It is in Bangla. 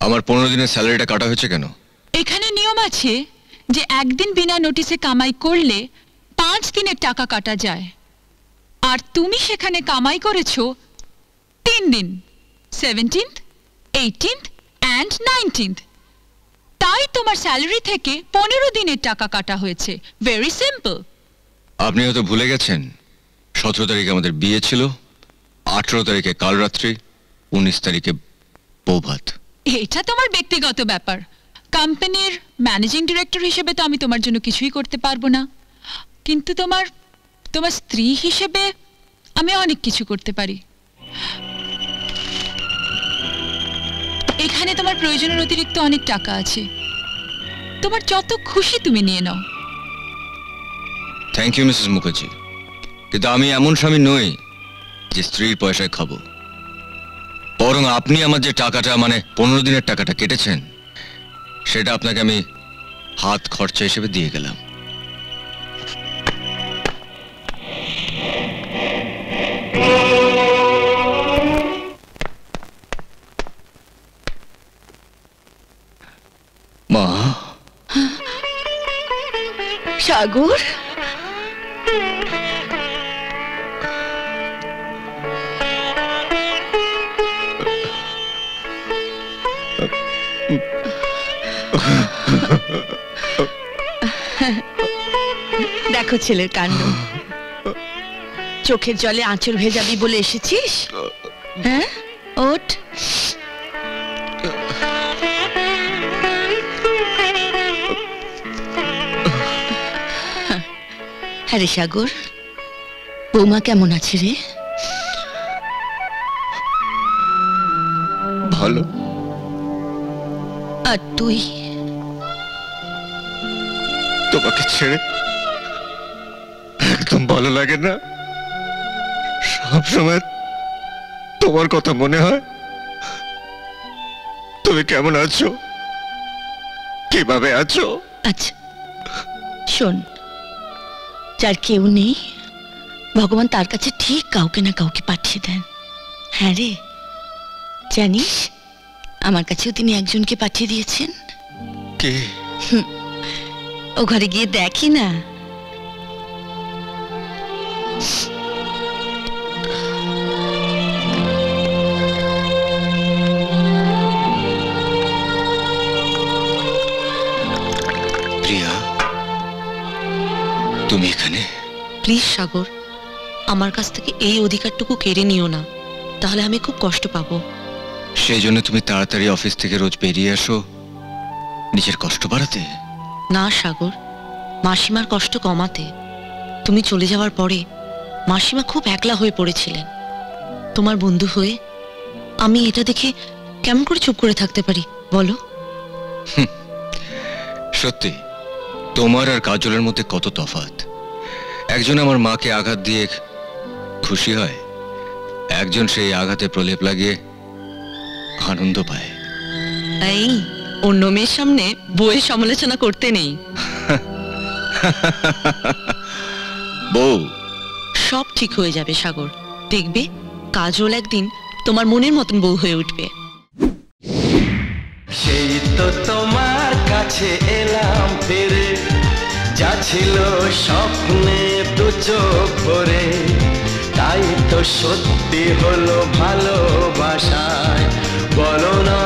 আমার 15 দিনের স্যালারিটা কাটা হয়েছে কেন? এখানে নিয়ম আছে যে একদিন বিনা নোটিসে কামাই করলে 5 দিনের টাকা কাটা যায়, আর তুমি সেখানে কামাই করেছো 3 দিন, 17th, 18th and 19th। তাই তোমার স্যালারি থেকে 15 দিনের টাকা কাটা হয়েছে। Very simple. আপনি হয়তো ভুলে গেছেন 17 তারিখে আমাদের বিয়ে ছিল, 18 তারিখে কাল রাত্রি, 19 তারিখে বৌভাত। এটা তোমার ব্যক্তিগত ব্যাপার। কোম্পানির ম্যানেজিং ডিরেক্টর হিসেবে তো আমি তোমার জন্য কিছুই করতে পারবো না, কিন্তু তোমার স্ত্রী হিসেবে আমি অনেক কিছু করতে পারি। এখানে তোমার প্রয়োজনের অতিরিক্ত অনেক টাকা আছে, তোমার যত খুশি তুমি নিয়ে নাও। থ্যাংক ইউ মিসেস মুখার্জি, কিন্তু আমি এমন স্বামী নই যে স্ত্রীর পয়সায় খাবো। বরং আপনি আমার যে টাকাটা, মানে 15 দিনের টাকাটা কেটেছেন, সেটা আপনাকে আমি হাত খরচা হিসেবে দিয়ে গেলাম। মা। সাগর, দেখো ছেলের কাণ্ড। চোখের জলে আঁচড় ভেজাবি বলে এসেছিস? হ্যাঁ, ওঠ। হ্যাঁ রে সাগর, বৌমা কেমন আছে রে? ভালো। আর তুই? তোমাকে ছেড়ে একদম ভালো লাগে না। সবসময় তোমার কথা মনে হয়। তুমি কেমন আছো, কিভাবে আছো? আচ্ছা শোন, যার কেউ নেই ভগবান তার কাছে ঠিক কাউকে না কাউকে পাঠিয়ে দেন। হ্যাঁ রে, জানিস আমার কাছেও তিনি একজনকে পাঠিয়ে দিয়েছেন। কে? ও ঘরে গিয়ে দেখি না। প্রিয়া, তুমি এখানে? প্লিজ সাগর, আমার কাছ থেকে এই অধিকারটুকু কেড়ে নিও না, তাহলে আমি খুব কষ্ট পাবো। সেই জন্য তুমি তাড়াতাড়ি অফিস থেকে রোজ বেরিয়ে আসো নিজের কষ্ট বাড়াতে? না সাগর, মাসিমার কষ্ট কমাতে। তুমি চলে যাওয়ার পরে মাসিমা খুব একলা হয়ে পড়েছিলেন। তোমার বন্ধু হয়ে আমি এটা দেখে কেমন করে চুপ করে থাকতে পারি বলো? সত্যি তোমার আর কাজলের মধ্যে কত তফাৎ। একজন আমার মাকে আঘাত দিয়ে খুশি হয়, একজন সেই আঘাতে প্রলেপ লাগিয়ে আনন্দ পায়। এই অন্য মেয়ের সামনে বউয়ের সমালোচনা করতে নেই। বউ, সব ঠিক হয়ে যাবে সাগর, দেখবে কাজল একদিন তোমার মনের মতন বউ হয়ে উঠবে। সেই তো তোমার কাছে এলাম ফিরে, যা ছিল স্বপ্নে দু চোখ ভরে, তাই তো সত্যি হলো ভালোবাসায়। বলো না